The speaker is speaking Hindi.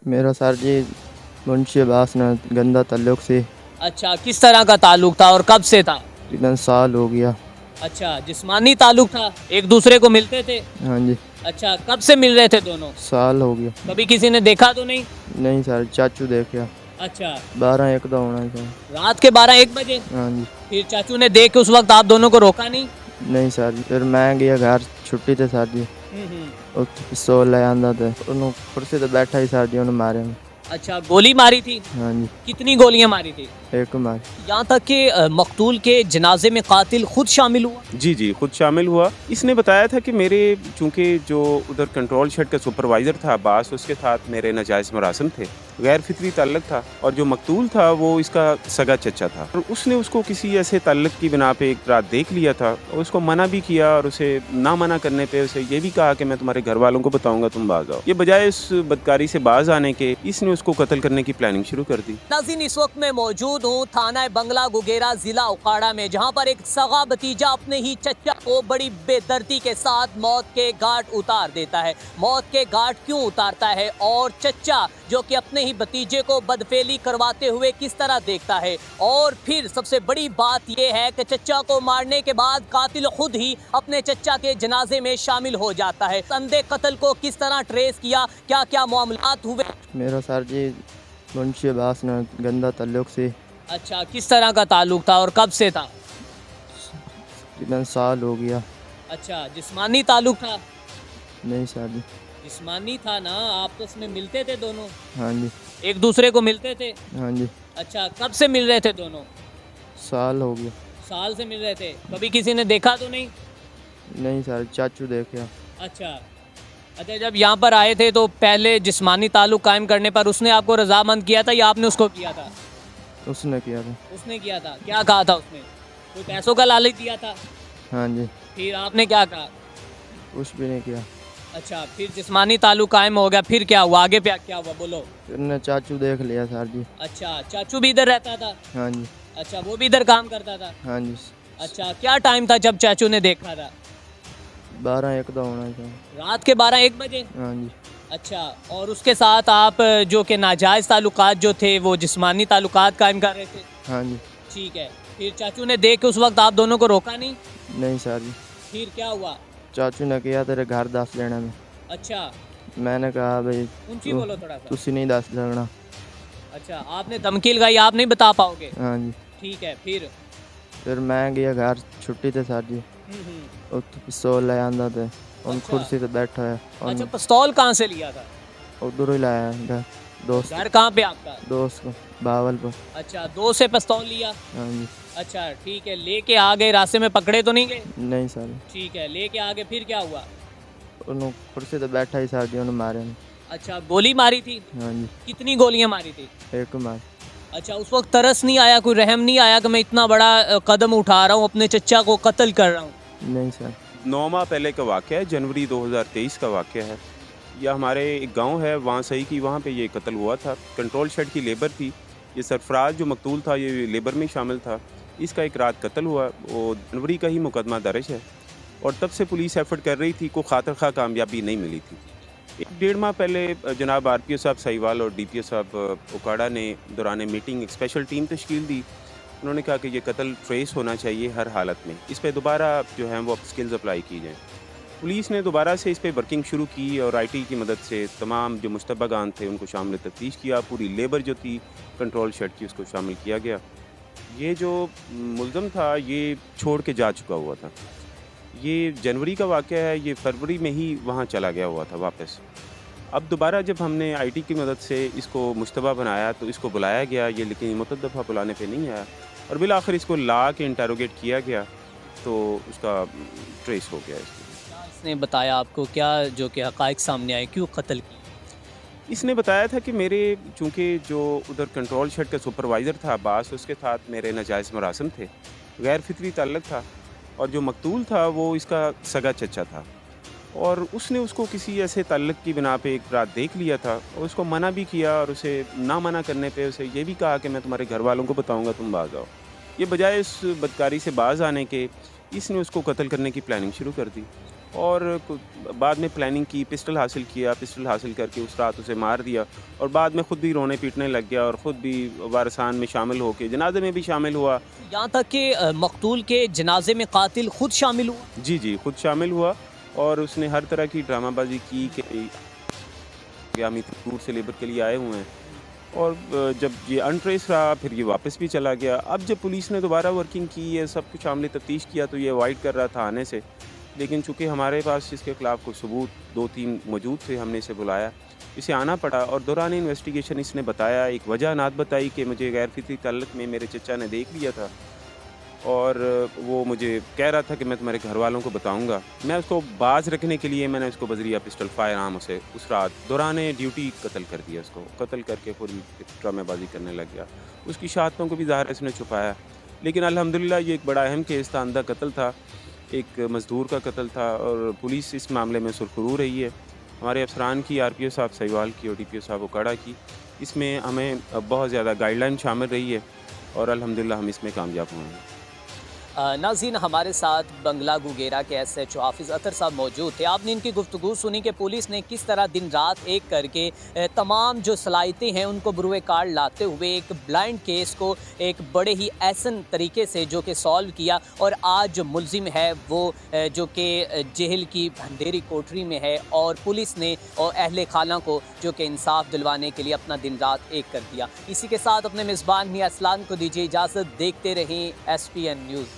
मेरा सर जी मुंशी अब्बास ने गंदा ताल्लुक से अच्छा, किस तरह का ताल्लुक था और कब से था? तकरीबन साल हो गया। अच्छा, जिस्मानी ताल्लुक था, एक दूसरे को मिलते थे? हाँ जी, अच्छा, कब से मिल रहे थे दोनों? साल हो गया। कभी किसी ने देखा तो नहीं? नहीं सर, चाचू देखा अच्छा, 12-1 का होना था। रात के 12-1 बजे? हाँ जी, फिर चाचू ने देख के उस वक्त आप दोनों को रोका नहीं? नहीं सर जी, फिर मैं गया घर, छुट्टी थे सर जी। हम्म। ਉੱਥੇ ਪਿਸਤੌਲ ਲੈ ਆਂਦਾ ਤੇ ਉਹਨੂੰ ਕੁਰਸੀ ਤੇ ਬੈਠਾ ਹੀ ਸਰ ਜੀ ਉਹਨੇ ਮਾਰਿਆ। अच्छा, गोली मारी थी? हाँ जी, कितनी गोलियां मारी थी? एक मारी। यहाँ तक कि मकतूल के जनाजे में कातिल खुद शामिल हुआ? जी जी, खुद शामिल हुआ। इसने बताया था कि मेरे चूंकि जो उधर कंट्रोल शेड का सुपरवाइज़र था अब्बास, उसके साथ मेरे नाजायज़ मरासम थे, गैर फितरी ताल्लुक था, और जो मकतूल था वो इसका सगा चचा था, और उसने उसको किसी ऐसे ताल्लुक की बिना पे एक रात देख लिया था, और उसको मना भी किया, और उसे ना मना करने पे उसे ये भी कहा कि मैं तुम्हारे घर वालों को बताऊंगा, तुम बाज आओ। ये बजाय उस बदकारी से बाज आने के इसने उसको कत्ल करने की प्लानिंग शुरू कर दी। नाज़रीन, इस वक्त मैं मौजूद हूँ थाना बंगला गुगेरा जिला उकाड़ा में, जहाँ पर एक सगा भतीजा अपने ही चचा को बड़ी बेदर्दी के साथ मौत के घाट उतार देता है। मौत के घाट क्यों उतारता है और चचा जो कि अपने ही भतीजे को बदफेली करवाते हुए किस तरह देखता है, और फिर सबसे बड़ी बात यह है कि चचा को मारने के बाद कातिल खुद ही अपने चचा के जनाजे में शामिल हो जाता है। अंधे कत्ल को किस तरह ट्रेस किया, क्या क्या मामलात हुए? मेरा सर जी मुंशी अब्बास ने गंदा ताल्लुक से अच्छा, किस तरह का ताल्लुक था और कब से था? तकरीबन साल हो गया। अच्छा, जिस्मानी ताल्लुक था? नहीं सर जी। जिस्मानी था ना, आप तो उसमें मिलते थे दोनों, हाँ जी, एक दूसरे को मिलते थे? हाँ जी, अच्छा, कब से मिल रहे थे दोनों? साल हो गया। साल से मिल रहे थे, कभी किसी ने देखा तो नहीं? नहीं सर, चाचू देखा। अच्छा अच्छा, जब यहाँ पर आए थे तो पहले जिस्मानी ताल्लुक कायम करने पर उसने आपको रजामंद किया था या आपने उसको किया था? उसने किया था। उसने किया था। क्या कहा था उसने? कोई पैसों का लालच दिया था? हाँ जी, फिर आपने क्या कहा? कुछ भी नहीं किया। अच्छा, फिर जिस्मानी ताल्लुक कायम हो गया, फिर क्या हुआ, आगे क्या हुआ, बोलो। फिर ने चाचू देख लिया सर जी। अच्छा, चाचू भी इधर रहता था? हाँ जी, अच्छा, वो भी इधर काम करता था? हाँ जी, अच्छा, क्या टाइम था जब चाचू ने देखा था? 12-1 का होना था। रात के 12-1 बजे? हाँ जी, अच्छा, और उसके साथ आप जो कि नाजायज़ ताल्लुकात जो थे वो जिस्मानी ताल्लुकात कायम कर रहे थे? हाँ जी, ठीक है, फिर चाचू ने देख के उस वक्त आप दोनों को रोका नहीं? नहीं सर जी। फिर क्या हुआ? चाचू ने किया तेरे घर दस लेना में। अच्छा, मैंने कहा भाई ऊंची बोलो थोड़ा सा। तुसी नहीं दस लगना। अच्छा, आपने धमकी लगाई, आप नहीं बता पाओगे? हाँ जी, ठीक है, फिर मैं गया घर, छुट्टी थे सर जी। ਉੱਥੇ ਪਿਸਤੌਲ ਲੈ ਆਂਦਾ ਤੇ ਉਹਨੂੰ अच्छा। ਕੁਰਸੀ ਤੇ ਬੈਠਾ है अच्छा, पिस्तौल कहाँ से लिया था? उधर ही लाया घर दोस्त घर कहाँ पे आपका? दोस्त को बावलपुर। अच्छा, दो से पिस्तौल लिया? हाँ जी, अच्छा, ठीक है, लेके आ गए, रास्ते में पकड़े तो नहीं गए? नहीं सर ठीक है, लेके आ गए, फिर क्या हुआ? ਉਹਨੂੰ ਕੁਰਸੀ ਤੇ ਬੈਠਾ ਹੀ ਸਰ ਜੀ ਉਹਨੇ ਮਾਰਿਆ। अच्छा, गोली मारी थी? हाँ जी, कितनी गोलियां मारी थी? एक मार। अच्छा, उस वक्त तरस नहीं आया, कोई रहम नहीं आया कि मैं इतना बड़ा कदम उठा रहा हूँ, अपने चचा को कत्ल कर रहा हूँ? नहीं सर। 9 माह पहले का वाक़या है, जनवरी 2023 का वाक़या है। यह हमारे एक गांव है वहाँ सही की, वहाँ पे ये कत्ल हुआ था। कंट्रोल शेड की लेबर थी, ये सरफराज जो मकतूल था ये लेबर में शामिल था। इसका एक रात कत्ल हुआ, वो जनवरी का ही मुकदमा दर्ज है, और तब से पुलिस एफर्ट कर रही थी, को खातिर खा कामयाबी नहीं मिली थी। 1-1.5 माह पहले जनाब RPO साहब सहीवाल और DPO साहब उकाड़ा ने दौरान मीटिंग एक स्पेशल टीम तश्कील दी। उन्होंने कहा कि ये कत्ल ट्रेस होना चाहिए हर हालत में, इस पर दोबारा जो है वो स्किल्स अप्लाई की जाएँ। पुलिस ने दोबारा से इस पर वर्किंग शुरू की और IT की मदद से तमाम जो मुश्तबगान थे उनको शामिल तफ्तीश किया। पूरी लेबर जो थी कंट्रोल शेड की उसको शामिल किया गया। ये जो मुल्ज़म था ये छोड़ के जा चुका हुआ था। ये जनवरी का वाक़या है, ये फरवरी में ही वहाँ चला गया हुआ था वापस। अब दोबारा जब हमने IT की मदद से इसको मुश्तबा बनाया तो इसको बुलाया गया, ये लेकिन मुतअद्दिद दफ़ा बुलाने पे नहीं आया, और बिल आखिर इसको ला के इंटरोगेट किया गया तो उसका ट्रेस हो गया। क्या इसने बताया आपको, क्या जो कि हक़ाइक़ सामने आए, क्यों कत्ल किया? इसने बताया था कि मेरे चूँकि जो उधर कंट्रोल शेड का सुपरवाइज़र था अब्बास, उसके साथ मेरे नाजायज़ मरासम थे, गैर फितरी ताल्लुक था, और जो मकतूल था वो इसका सगा चचा था, और उसने उसको किसी ऐसे ताल्लुक की बिना पे एक रात देख लिया था, और उसको मना भी किया, और उसे ना मना करने पे उसे ये भी कहा कि मैं तुम्हारे घर वालों को बताऊंगा, तुम बाज आओ। ये बजाय उस बदकारी से बाज आने के इसने उसको कत्ल करने की प्लानिंग शुरू कर दी। और बाद में प्लानिंग की, पिस्टल हासिल किया, पिस्टल हासिल करके उस रात उसे मार दिया और बाद में ख़ुद भी रोने पीटने लग गया और ख़ुद भी वारसान में शामिल होके जनाजे में भी शामिल हुआ। यहाँ तक कि मकतूल के जनाजे में कातिल खुद शामिल हुआ। जी जी, खुद शामिल हुआ और उसने हर तरह की ड्रामाबाजी की कि हम इतनी दूर से लेबर के लिए आए हुए हैं। और जब ये अनट्रेस रहा फिर ये वापस भी चला गया। अब जब पुलिस ने दोबारा वर्किंग की है, सब कुछ आमले तफ्तीश किया तो ये अवॉइड कर रहा था आने से, लेकिन चूँकि हमारे पास इसके ख़िलाफ़ कुछ सबूत 2-3 मौजूद थे, हमने इसे बुलाया, इसे आना पड़ा और दौरान इन्वेस्टिगेशन इसने बताया, एक वजह नात बताई कि मुझे गैर फितरी ताल्लुक़ में मेरे चचा ने देख लिया था और वो मुझे कह रहा था कि मैं तुम्हारे घर वालों को बताऊंगा। मैं उसको बाज रखने के लिए मैंने उसको बजरिया पिस्टल फायर आर्म उसे उस रात दौरान ड्यूटी कत्ल कर दिया। उसको कत्ल करके पूरी ड्रामेबाजी करने लग गया। उसकी शहादतों को भी ज़ाहिर इसने छुपाया, लेकिन अल्हम्दुलिल्लाह ये एक बड़ा अहम केस था, अंधा कत्ल था, एक मज़दूर का कत्ल था और पुलिस इस मामले में सुरखरू रही है। हमारे अफसरान की, RPO साहब सहीवाल की और DPO साहब ओकाड़ा की, इसमें हमें बहुत ज़्यादा गाइडलाइन शामिल रही है और अल्हम्दुलिल्लाह हम इसमें कामयाब हुए हैं। नाज़रीन, हमारे साथ बंगला गुगेरा के SHO हाफिज़ अतर साहब मौजूद थे। आपने इनकी गुफ्तगू सुनी कि पुलिस ने किस तरह दिन रात एक करके तमाम जो सलाहियतें हैं उनको बुरुए कार लाते हुए एक ब्लाइंड केस को एक बड़े ही ऐसन तरीके से जो कि सॉल्व किया और आज जो मुलजिम है वो जो कि जेल की अंधेरी कोठरी में है और पुलिस ने और अहले खाना को जो कि इंसाफ दिलवाने के लिए अपना दिन रात एक कर दिया। इसी के साथ अपने मेज़बान मियां असलान को दीजिए इजाज़त। देखते रहें SPN न्यूज़।